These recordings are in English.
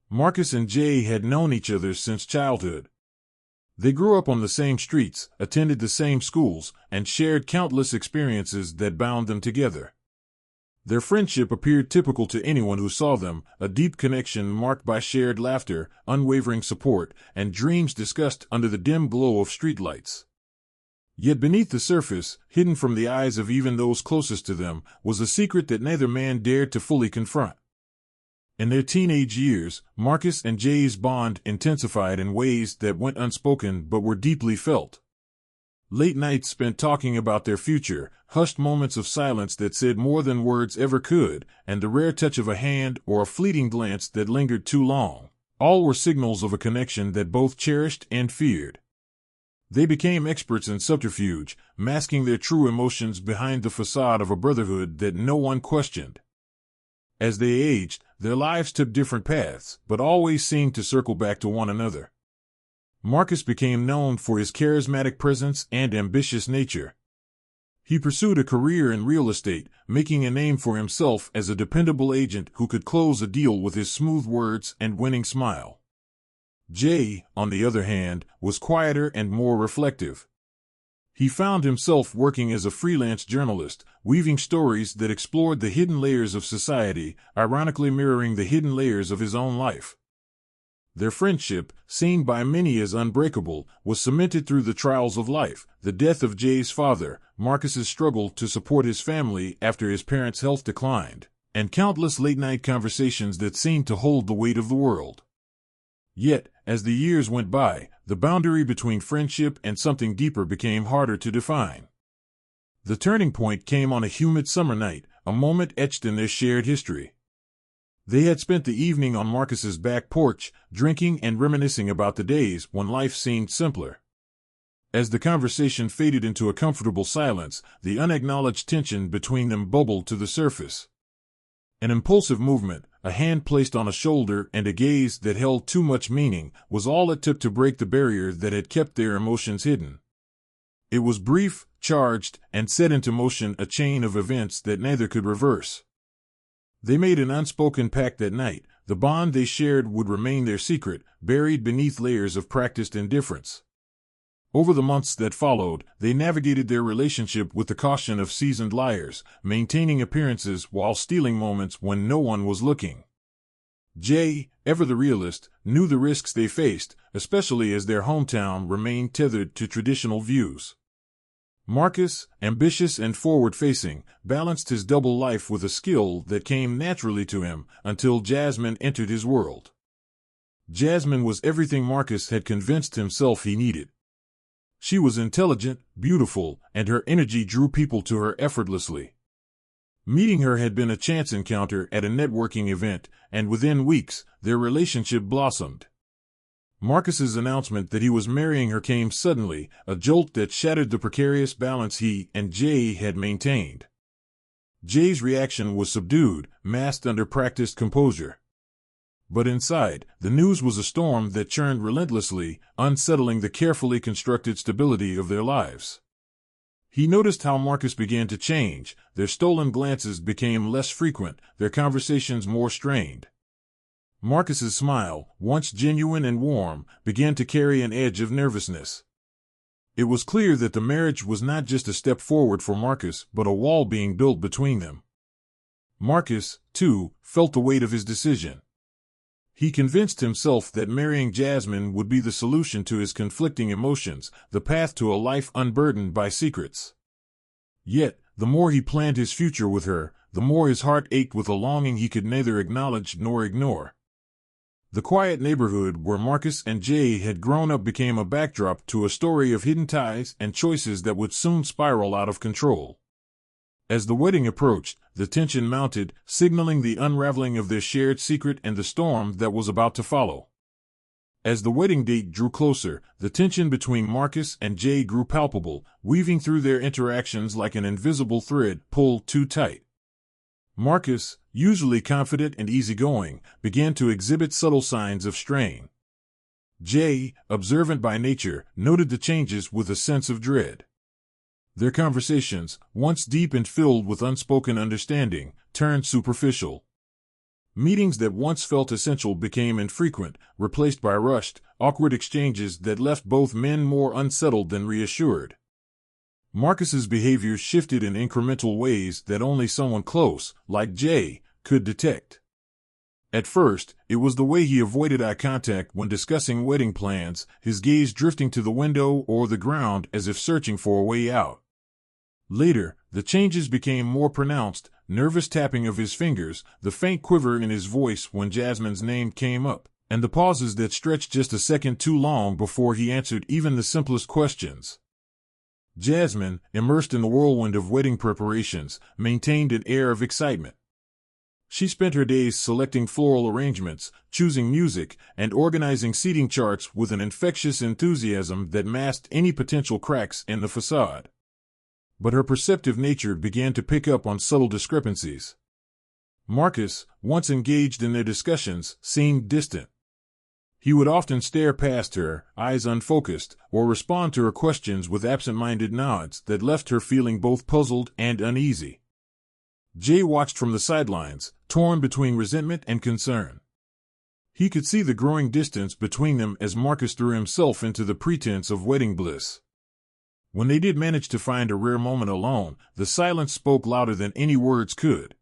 Marcus and Jay had known each other since childhood. They grew up on the same streets, attended the same schools, and shared countless experiences that bound them together. Their friendship appeared typical to anyone who saw them, a deep connection marked by shared laughter, unwavering support, and dreams discussed under the dim glow of streetlights. Yet beneath the surface, hidden from the eyes of even those closest to them, was a secret that neither man dared to fully confront. In their teenage years, Marcus and Jay's bond intensified in ways that went unspoken but were deeply felt. Late nights spent talking about their future, hushed moments of silence that said more than words ever could, and the rare touch of a hand or a fleeting glance that lingered too long, all were signals of a connection that both cherished and feared. They became experts in subterfuge, masking their true emotions behind the facade of a brotherhood that no one questioned. As they aged, their lives took different paths, but always seemed to circle back to one another. Marcus became known for his charismatic presence and ambitious nature. He pursued a career in real estate, making a name for himself as a dependable agent who could close a deal with his smooth words and winning smile. Jay, on the other hand, was quieter and more reflective. He found himself working as a freelance journalist, weaving stories that explored the hidden layers of society, ironically mirroring the hidden layers of his own life. Their friendship, seen by many as unbreakable, was cemented through the trials of life, the death of Jay's father, Marcus's struggle to support his family after his parents' health declined, and countless late-night conversations that seemed to hold the weight of the world. Yet, as the years went by, the boundary between friendship and something deeper became harder to define. The turning point came on a humid summer night, a moment etched in their shared history. They had spent the evening on Marcus's back porch, drinking and reminiscing about the days when life seemed simpler. As the conversation faded into a comfortable silence, the unacknowledged tension between them bubbled to the surface. An impulsive movement, a hand placed on a shoulder, and a gaze that held too much meaning, was all it took to break the barrier that had kept their emotions hidden. It was brief, charged, and set into motion a chain of events that neither could reverse. They made an unspoken pact that night. The bond they shared would remain their secret, buried beneath layers of practiced indifference. Over the months that followed, they navigated their relationship with the caution of seasoned liars, maintaining appearances while stealing moments when no one was looking. Jay, ever the realist, knew the risks they faced, especially as their hometown remained tethered to traditional views. Marcus, ambitious and forward-facing, balanced his double life with a skill that came naturally to him until Jasmine entered his world. Jasmine was everything Marcus had convinced himself he needed. She was intelligent, beautiful, and her energy drew people to her effortlessly. Meeting her had been a chance encounter at a networking event, and within weeks, their relationship blossomed. Marcus's announcement that he was marrying her came suddenly, a jolt that shattered the precarious balance he and Jay had maintained. Jay's reaction was subdued, masked under practiced composure. But inside, the news was a storm that churned relentlessly, unsettling the carefully constructed stability of their lives. He noticed how Marcus began to change. Their stolen glances became less frequent, their conversations more strained. Marcus's smile, once genuine and warm, began to carry an edge of nervousness. It was clear that the marriage was not just a step forward for Marcus, but a wall being built between them. Marcus, too, felt the weight of his decision. He convinced himself that marrying Jasmine would be the solution to his conflicting emotions, the path to a life unburdened by secrets. Yet, the more he planned his future with her, the more his heart ached with a longing he could neither acknowledge nor ignore. The quiet neighborhood where Marcus and Jay had grown up became a backdrop to a story of hidden ties and choices that would soon spiral out of control. As the wedding approached, the tension mounted, signaling the unraveling of their shared secret and the storm that was about to follow. As the wedding date drew closer, the tension between Marcus and Jay grew palpable, weaving through their interactions like an invisible thread pulled too tight. Marcus, usually confident and easygoing, began to exhibit subtle signs of strain. Jay, observant by nature, noted the changes with a sense of dread. Their conversations, once deep and filled with unspoken understanding, turned superficial. Meetings that once felt essential became infrequent, replaced by rushed, awkward exchanges that left both men more unsettled than reassured. Marcus's behavior shifted in incremental ways that only someone close, like Jay, could detect. At first, it was the way he avoided eye contact when discussing wedding plans, his gaze drifting to the window or the ground as if searching for a way out. Later, the changes became more pronounced, nervous tapping of his fingers, the faint quiver in his voice when Jasmine's name came up, and the pauses that stretched just a second too long before he answered even the simplest questions. Jasmine, immersed in the whirlwind of wedding preparations, maintained an air of excitement. She spent her days selecting floral arrangements, choosing music, and organizing seating charts with an infectious enthusiasm that masked any potential cracks in the facade. But her perceptive nature began to pick up on subtle discrepancies. Marcus, once engaged in their discussions, seemed distant. He would often stare past her, eyes unfocused, or respond to her questions with absent-minded nods that left her feeling both puzzled and uneasy. Jay watched from the sidelines, torn between resentment and concern. He could see the growing distance between them as Marcus threw himself into the pretense of wedding bliss. When they did manage to find a rare moment alone, the silence spoke louder than any words could.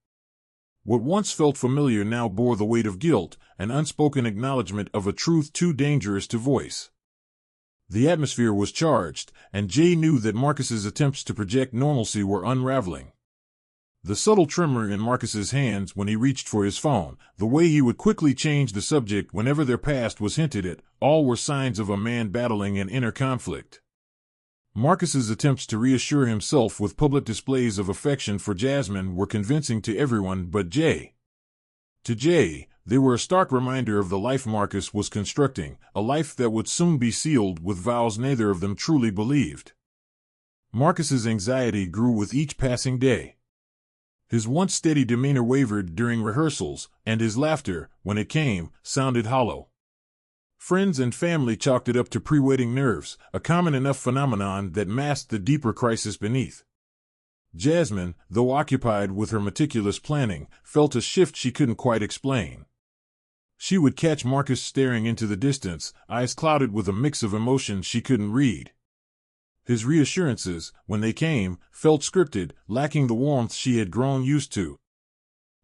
What once felt familiar now bore the weight of guilt, an unspoken acknowledgement of a truth too dangerous to voice. The atmosphere was charged, and Jay knew that Marcus's attempts to project normalcy were unraveling. The subtle tremor in Marcus's hands when he reached for his phone, the way he would quickly change the subject whenever their past was hinted at, all were signs of a man battling an inner conflict. Marcus's attempts to reassure himself with public displays of affection for Jasmine were convincing to everyone but Jay. To Jay, they were a stark reminder of the life Marcus was constructing, a life that would soon be sealed with vows neither of them truly believed. Marcus's anxiety grew with each passing day. His once steady demeanor wavered during rehearsals, and his laughter, when it came, sounded hollow. Friends and family chalked it up to pre-wedding nerves, a common enough phenomenon that masked the deeper crisis beneath. Jasmine, though occupied with her meticulous planning, felt a shift she couldn't quite explain. She would catch Marcus staring into the distance, eyes clouded with a mix of emotions she couldn't read. His reassurances, when they came, felt scripted, lacking the warmth she had grown used to.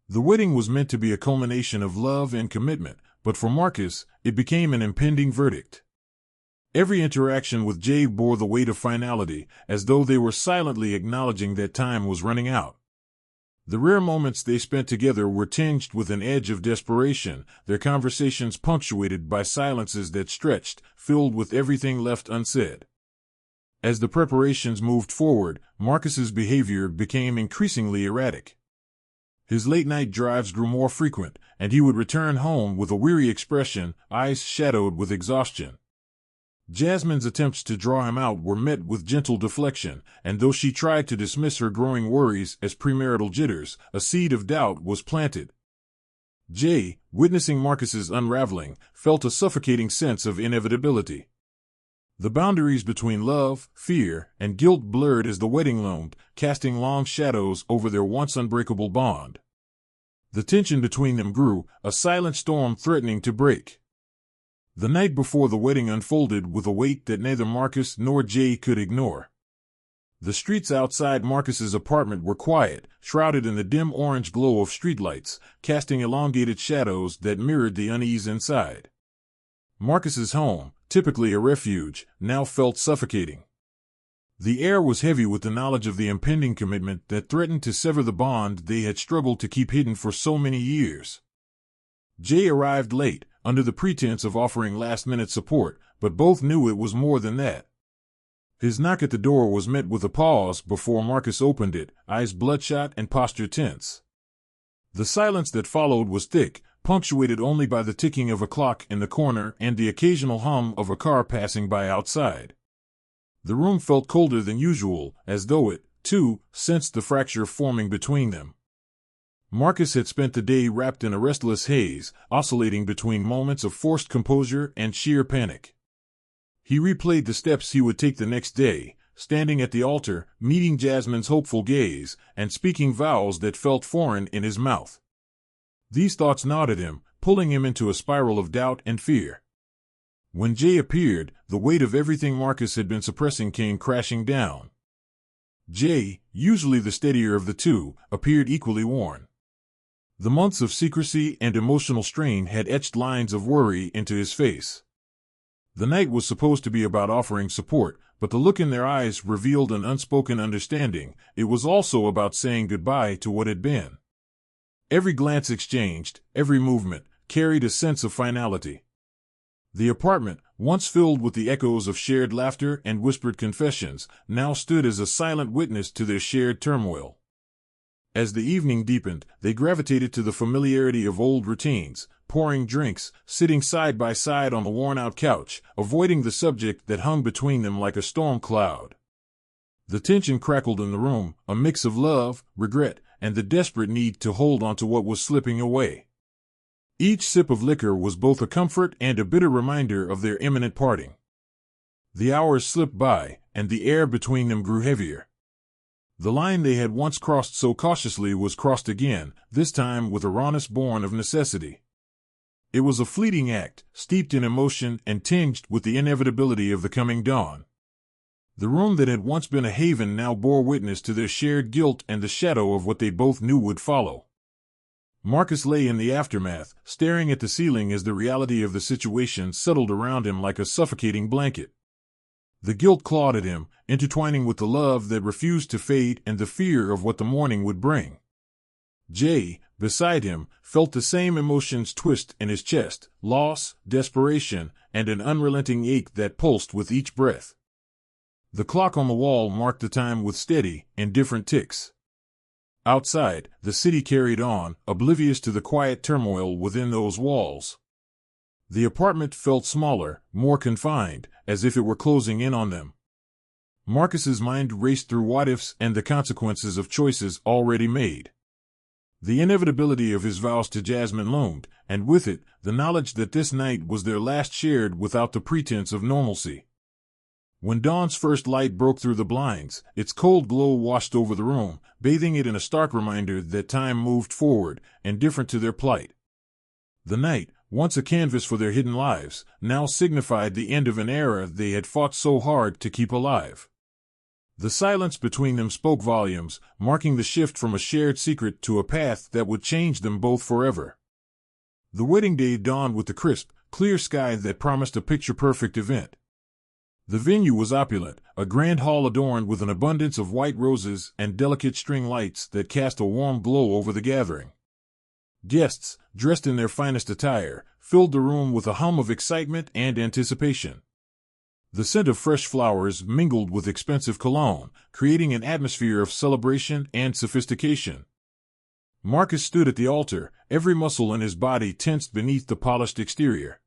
The wedding was meant to be a culmination of love and commitment, but for Marcus, it became an impending verdict. Every interaction with Jay bore the weight of finality, as though they were silently acknowledging that time was running out. The rare moments they spent together were tinged with an edge of desperation, their conversations punctuated by silences that stretched, filled with everything left unsaid. As the preparations moved forward, Marcus's behavior became increasingly erratic. His late-night drives grew more frequent, and he would return home with a weary expression, eyes shadowed with exhaustion. Jasmine's attempts to draw him out were met with gentle deflection, and though she tried to dismiss her growing worries as premarital jitters, a seed of doubt was planted. Jay, witnessing Marcus's unraveling, felt a suffocating sense of inevitability. The boundaries between love, fear, and guilt blurred as the wedding loomed, casting long shadows over their once unbreakable bond. The tension between them grew, a silent storm threatening to break. The night before the wedding unfolded with a weight that neither Marcus nor Jay could ignore. The streets outside Marcus's apartment were quiet, shrouded in the dim orange glow of streetlights, casting elongated shadows that mirrored the unease inside. Marcus's home, typically a refuge, now felt suffocating. The air was heavy with the knowledge of the impending commitment that threatened to sever the bond they had struggled to keep hidden for so many years. Jay arrived late, under the pretense of offering last-minute support, but both knew it was more than that. His knock at the door was met with a pause before Marcus opened it, eyes bloodshot and posture tense. The silence that followed was thick, punctuated only by the ticking of a clock in the corner and the occasional hum of a car passing by outside. The room felt colder than usual, as though it, too, sensed the fracture forming between them. Marcus had spent the day wrapped in a restless haze, oscillating between moments of forced composure and sheer panic. He replayed the steps he would take the next day, standing at the altar, meeting Jasmine's hopeful gaze, and speaking vows that felt foreign in his mouth. These thoughts gnawed at him, pulling him into a spiral of doubt and fear. When Jay appeared, the weight of everything Marcus had been suppressing came crashing down. Jay, usually the steadier of the two, appeared equally worn. The months of secrecy and emotional strain had etched lines of worry into his face. The night was supposed to be about offering support, but the look in their eyes revealed an unspoken understanding. It was also about saying goodbye to what had been. Every glance exchanged, every movement, carried a sense of finality. The apartment, once filled with the echoes of shared laughter and whispered confessions, now stood as a silent witness to their shared turmoil. As the evening deepened, they gravitated to the familiarity of old routines, pouring drinks, sitting side by side on the worn-out couch, avoiding the subject that hung between them like a storm cloud. The tension crackled in the room, a mix of love, regret, and the desperate need to hold on to what was slipping away. Each sip of liquor was both a comfort and a bitter reminder of their imminent parting. The hours slipped by, and the air between them grew heavier. The line they had once crossed so cautiously was crossed again, this time with a rawness born of necessity. It was a fleeting act, steeped in emotion and tinged with the inevitability of the coming dawn. The room that had once been a haven now bore witness to their shared guilt and the shadow of what they both knew would follow. Marcus lay in the aftermath, staring at the ceiling as the reality of the situation settled around him like a suffocating blanket. The guilt clawed at him, intertwining with the love that refused to fade and the fear of what the morning would bring. Jay, beside him, felt the same emotions twist in his chest: loss, desperation, and an unrelenting ache that pulsed with each breath. The clock on the wall marked the time with steady, indifferent ticks. Outside, the city carried on, oblivious to the quiet turmoil within those walls. The apartment felt smaller, more confined, as if it were closing in on them. Marcus's mind raced through what-ifs and the consequences of choices already made. The inevitability of his vows to Jasmine loomed, and with it, the knowledge that this night was their last shared without the pretense of normalcy. When dawn's first light broke through the blinds, its cold glow washed over the room, bathing it in a stark reminder that time moved forward, indifferent to their plight. The night, once a canvas for their hidden lives, now signified the end of an era they had fought so hard to keep alive. The silence between them spoke volumes, marking the shift from a shared secret to a path that would change them both forever. The wedding day dawned with the crisp, clear sky that promised a picture-perfect event. The venue was opulent, a grand hall adorned with an abundance of white roses and delicate string lights that cast a warm glow over the gathering. Guests, dressed in their finest attire, filled the room with a hum of excitement and anticipation. The scent of fresh flowers mingled with expensive cologne, creating an atmosphere of celebration and sophistication. Marcus stood at the altar, every muscle in his body tensed beneath the polished exterior.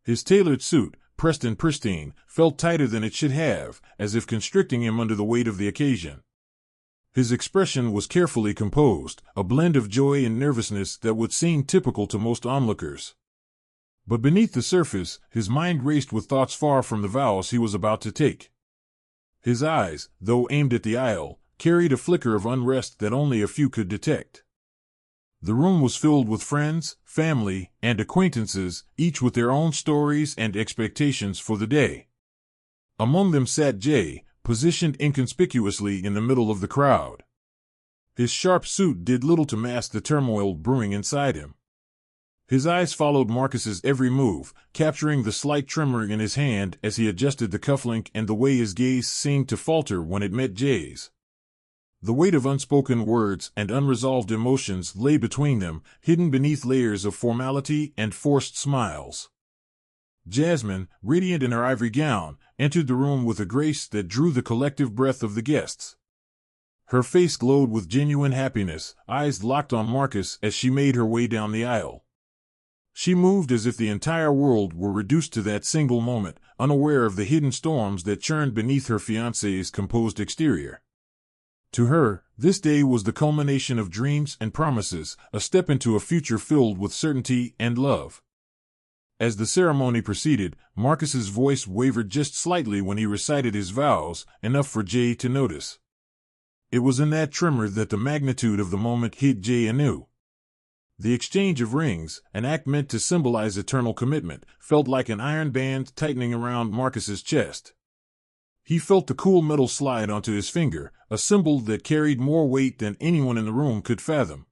His tailored suit, pressed and pristine, felt tighter than it should have, as if constricting him under the weight of the occasion. His expression was carefully composed, a blend of joy and nervousness that would seem typical to most onlookers. But beneath the surface, his mind raced with thoughts far from the vows he was about to take. His eyes, though aimed at the aisle, carried a flicker of unrest that only a few could detect. The room was filled with friends, family, and acquaintances, each with their own stories and expectations for the day. Among them sat Jay, positioned inconspicuously in the middle of the crowd. His sharp suit did little to mask the turmoil brewing inside him. His eyes followed Marcus's every move, capturing the slight tremor in his hand as he adjusted the cufflink and the way his gaze seemed to falter when it met Jay's. The weight of unspoken words and unresolved emotions lay between them, hidden beneath layers of formality and forced smiles. Jasmine, radiant in her ivory gown, entered the room with a grace that drew the collective breath of the guests. Her face glowed with genuine happiness, eyes locked on Marcus as she made her way down the aisle. She moved as if the entire world were reduced to that single moment, unaware of the hidden storms that churned beneath her fiancé's composed exterior. To her, this day was the culmination of dreams and promises, a step into a future filled with certainty and love. As the ceremony proceeded, Marcus's voice wavered just slightly when he recited his vows, enough for Jay to notice. It was in that tremor that the magnitude of the moment hit Jay anew. The exchange of rings, an act meant to symbolize eternal commitment, felt like an iron band tightening around Marcus's chest. He felt the cool metal slide onto his finger, a symbol that carried more weight than anyone in the room could fathom.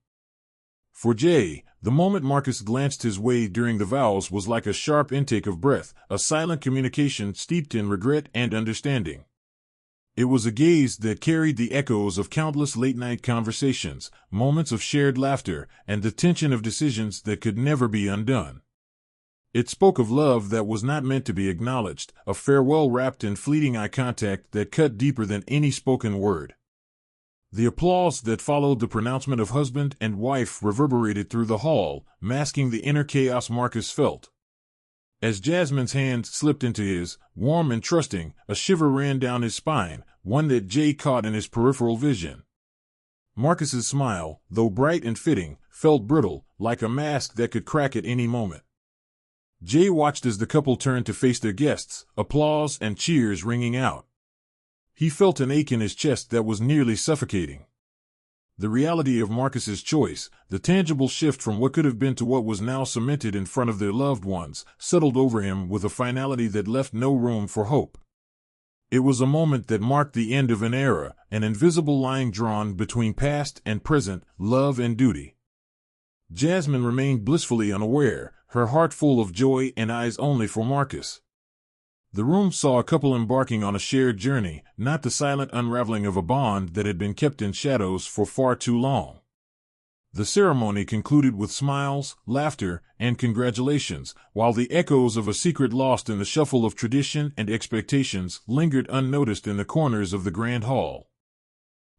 For Jay, the moment Marcus glanced his way during the vows was like a sharp intake of breath, a silent communication steeped in regret and understanding. It was a gaze that carried the echoes of countless late-night conversations, moments of shared laughter, and the tension of decisions that could never be undone. It spoke of love that was not meant to be acknowledged, a farewell wrapped in fleeting eye contact that cut deeper than any spoken word. The applause that followed the pronouncement of husband and wife reverberated through the hall, masking the inner chaos Marcus felt. As Jasmine's hand slipped into his, warm and trusting, a shiver ran down his spine, one that Jay caught in his peripheral vision. Marcus's smile, though bright and fitting, felt brittle, like a mask that could crack at any moment. Jay watched as the couple turned to face their guests, applause and cheers ringing out. He felt an ache in his chest that was nearly suffocating. The reality of Marcus's choice, the tangible shift from what could have been to what was now cemented in front of their loved ones, settled over him with a finality that left no room for hope. It was a moment that marked the end of an era, an invisible line drawn between past and present, love and duty. Jasmine remained blissfully unaware, her heart full of joy and eyes only for Marcus. The room saw a couple embarking on a shared journey, not the silent unraveling of a bond that had been kept in shadows for far too long. The ceremony concluded with smiles, laughter, and congratulations, while the echoes of a secret lost in the shuffle of tradition and expectations lingered unnoticed in the corners of the grand hall.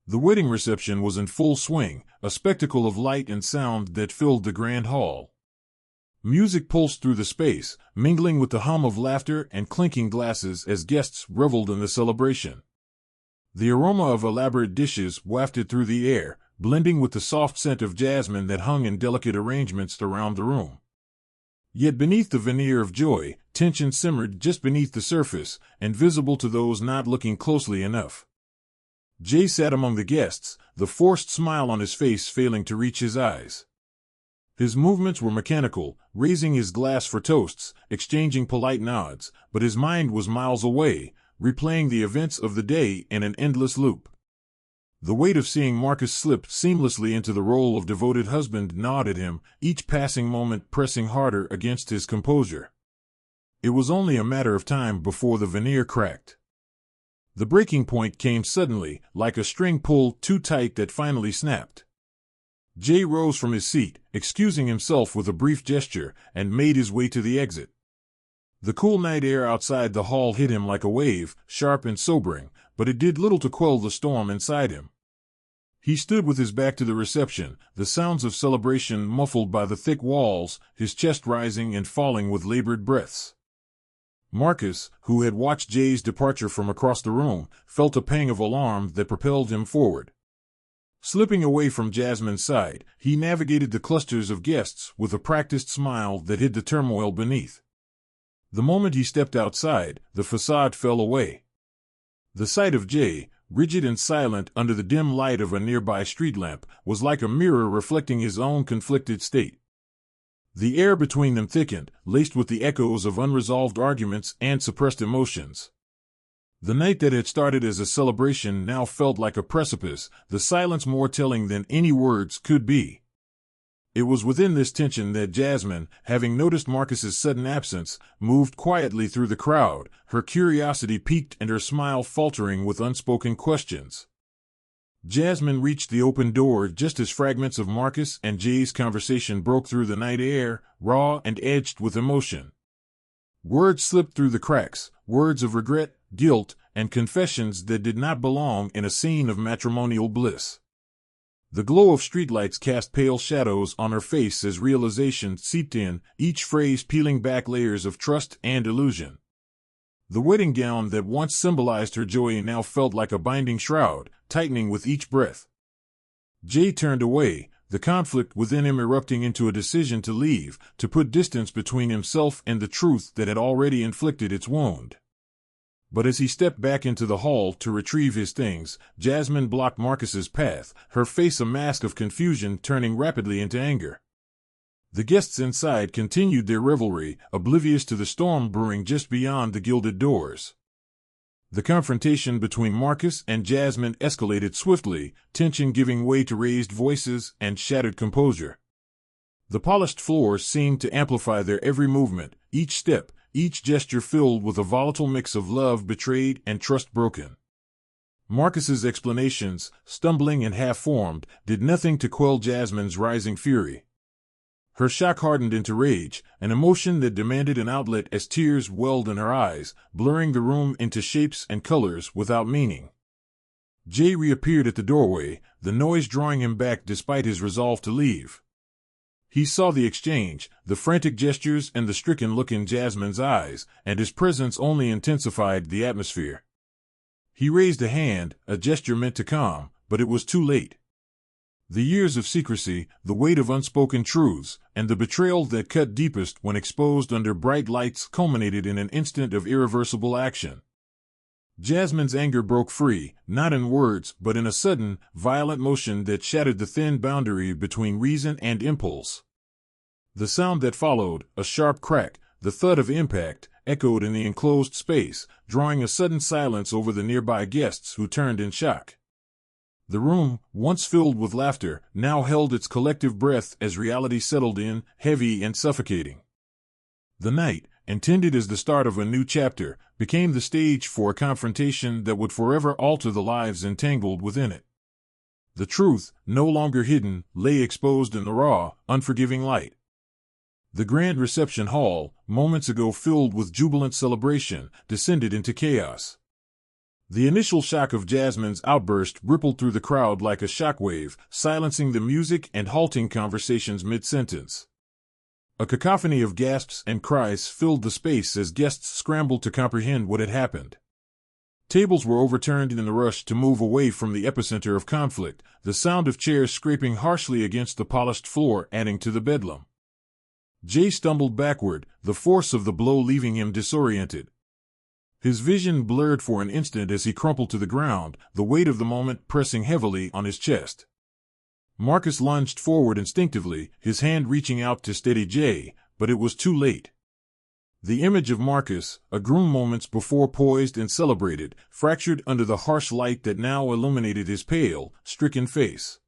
The wedding reception was in full swing, a spectacle of light and sound that filled the grand hall. Music pulsed through the space, mingling with the hum of laughter and clinking glasses as guests reveled in the celebration. The aroma of elaborate dishes wafted through the air, blending with the soft scent of jasmine that hung in delicate arrangements around the room. Yet beneath the veneer of joy, tension simmered just beneath the surface, and visible to those not looking closely enough. Jay sat among the guests, the forced smile on his face failing to reach his eyes. His movements were mechanical, raising his glass for toasts, exchanging polite nods, but his mind was miles away, replaying the events of the day in an endless loop. The weight of seeing Marcus slip seamlessly into the role of devoted husband gnawed at him, each passing moment pressing harder against his composure. It was only a matter of time before the veneer cracked. The breaking point came suddenly, like a string pulled too tight that finally snapped. Jay rose from his seat, excusing himself with a brief gesture, and made his way to the exit. The cool night air outside the hall hit him like a wave, sharp and sobering, but it did little to quell the storm inside him. He stood with his back to the reception, the sounds of celebration muffled by the thick walls, his chest rising and falling with labored breaths. Marcus, who had watched Jay's departure from across the room, felt a pang of alarm that propelled him forward. Slipping away from Jasmine's side, he navigated the clusters of guests with a practiced smile that hid the turmoil beneath. The moment he stepped outside, the facade fell away. The sight of Jay, rigid and silent under the dim light of a nearby street lamp, was like a mirror reflecting his own conflicted state. The air between them thickened, laced with the echoes of unresolved arguments and suppressed emotions. The night that had started as a celebration now felt like a precipice, the silence more telling than any words could be. It was within this tension that Jasmine, having noticed Marcus's sudden absence, moved quietly through the crowd, her curiosity piqued and her smile faltering with unspoken questions. Jasmine reached the open door just as fragments of Marcus and Jay's conversation broke through the night air, raw and edged with emotion. Words slipped through the cracks, words of regret, guilt, and confessions that did not belong in a scene of matrimonial bliss. The glow of streetlights cast pale shadows on her face as realization seeped in, each phrase peeling back layers of trust and illusion. The wedding gown that once symbolized her joy now felt like a binding shroud, tightening with each breath. Jay turned away, the conflict within him erupting into a decision to leave, to put distance between himself and the truth that had already inflicted its wound. But as he stepped back into the hall to retrieve his things, Jasmine blocked Marcus's path, her face a mask of confusion turning rapidly into anger. The guests inside continued their revelry, oblivious to the storm brewing just beyond the gilded doors. The confrontation between Marcus and Jasmine escalated swiftly, tension giving way to raised voices and shattered composure. The polished floors seemed to amplify their every movement, each step, each gesture filled with a volatile mix of love betrayed and trust broken. Marcus's explanations, stumbling and half-formed, did nothing to quell Jasmine's rising fury. Her shock hardened into rage, an emotion that demanded an outlet as tears welled in her eyes, blurring the room into shapes and colors without meaning. Jay reappeared at the doorway, the noise drawing him back despite his resolve to leave. He saw the exchange, the frantic gestures and the stricken look in Jasmine's eyes, and his presence only intensified the atmosphere. He raised a hand, a gesture meant to calm, but it was too late. The years of secrecy, the weight of unspoken truths, and the betrayal that cut deepest when exposed under bright lights culminated in an instant of irreversible action. Jasmine's anger broke free, not in words but in a sudden, violent motion that shattered the thin boundary between reason and impulse. The sound that followed, a sharp crack, the thud of impact, echoed in the enclosed space, drawing a sudden silence over the nearby guests who turned in shock. The room, once filled with laughter, now held its collective breath as reality settled in, heavy and suffocating. The night, intended as the start of a new chapter, became the stage for a confrontation that would forever alter the lives entangled within it. The truth, no longer hidden, lay exposed in the raw, unforgiving light. The grand reception hall, moments ago filled with jubilant celebration, descended into chaos. The initial shock of Jasmine's outburst rippled through the crowd like a shockwave, silencing the music and halting conversations mid-sentence. A cacophony of gasps and cries filled the space as guests scrambled to comprehend what had happened. Tables were overturned in the rush to move away from the epicenter of conflict, the sound of chairs scraping harshly against the polished floor adding to the bedlam. Jay stumbled backward, the force of the blow leaving him disoriented. His vision blurred for an instant as he crumpled to the ground, the weight of the moment pressing heavily on his chest. Marcus lunged forward instinctively, his hand reaching out to steady Jay, but it was too late. The image of Marcus, a groom moments before poised and celebrated, fractured under the harsh light that now illuminated his pale, stricken face.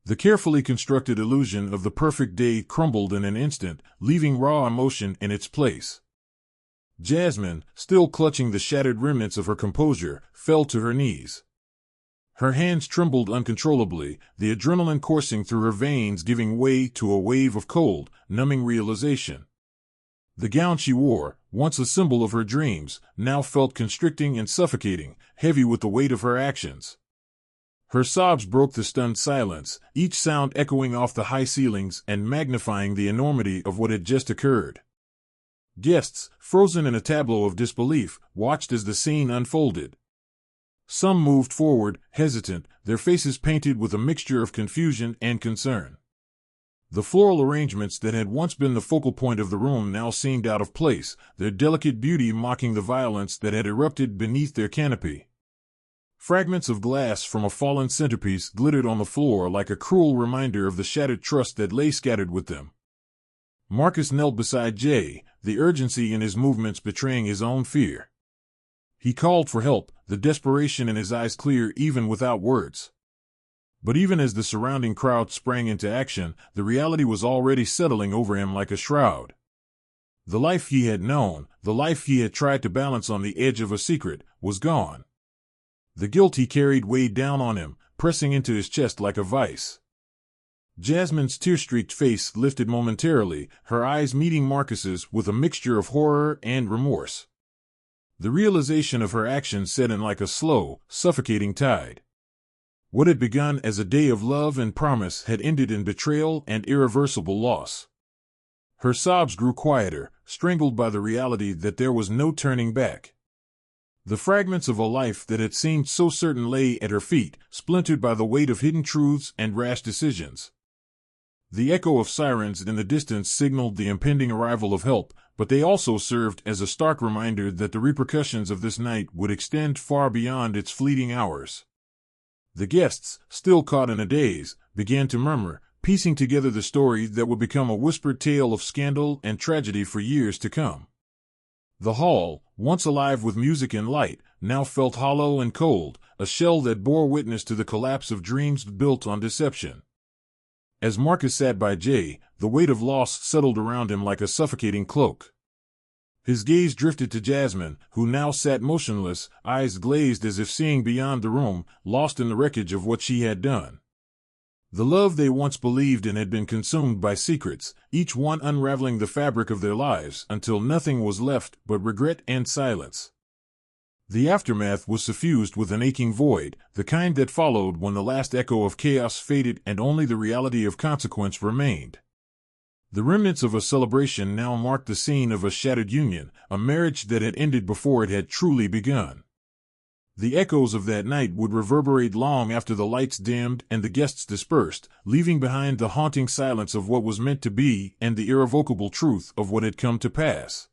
The carefully constructed illusion of the perfect day crumbled in an instant, leaving raw emotion in its place. Jasmine, still clutching the shattered remnants of her composure, fell to her knees. Her hands trembled uncontrollably, the adrenaline coursing through her veins giving way to a wave of cold, numbing realization. The gown she wore, once a symbol of her dreams, now felt constricting and suffocating, heavy with the weight of her actions. Her sobs broke the stunned silence, each sound echoing off the high ceilings and magnifying the enormity of what had just occurred. Guests, frozen in a tableau of disbelief, watched as the scene unfolded. Some moved forward, hesitant, their faces painted with a mixture of confusion and concern. The floral arrangements that had once been the focal point of the room now seemed out of place, their delicate beauty mocking the violence that had erupted beneath their canopy. Fragments of glass from a fallen centerpiece glittered on the floor like a cruel reminder of the shattered trust that lay scattered with them. Marcus knelt beside Jay, the urgency in his movements betraying his own fear. He called for help, the desperation in his eyes clear even without words. But even as the surrounding crowd sprang into action, the reality was already settling over him like a shroud. The life he had known, the life he had tried to balance on the edge of a secret, was gone. The guilt he carried weighed down on him, pressing into his chest like a vice. Jasmine's tear-streaked face lifted momentarily, her eyes meeting Marcus's with a mixture of horror and remorse. The realization of her actions set in like a slow, suffocating tide. What had begun as a day of love and promise had ended in betrayal and irreversible loss. Her sobs grew quieter, strangled by the reality that there was no turning back. The fragments of a life that had seemed so certain lay at her feet, splintered by the weight of hidden truths and rash decisions. The echo of sirens in the distance signaled the impending arrival of help, but they also served as a stark reminder that the repercussions of this night would extend far beyond its fleeting hours. The guests, still caught in a daze, began to murmur, piecing together the story that would become a whispered tale of scandal and tragedy for years to come. The hall, once alive with music and light, now felt hollow and cold, a shell that bore witness to the collapse of dreams built on deception. As Marcus sat by Jay, the weight of loss settled around him like a suffocating cloak. His gaze drifted to Jasmine, who now sat motionless, eyes glazed as if seeing beyond the room, lost in the wreckage of what she had done. The love they once believed in had been consumed by secrets, each one unraveling the fabric of their lives until nothing was left but regret and silence. The aftermath was suffused with an aching void, the kind that followed when the last echo of chaos faded and only the reality of consequence remained. The remnants of a celebration now marked the scene of a shattered union, a marriage that had ended before it had truly begun. The echoes of that night would reverberate long after the lights dimmed and the guests dispersed, leaving behind the haunting silence of what was meant to be and the irrevocable truth of what had come to pass.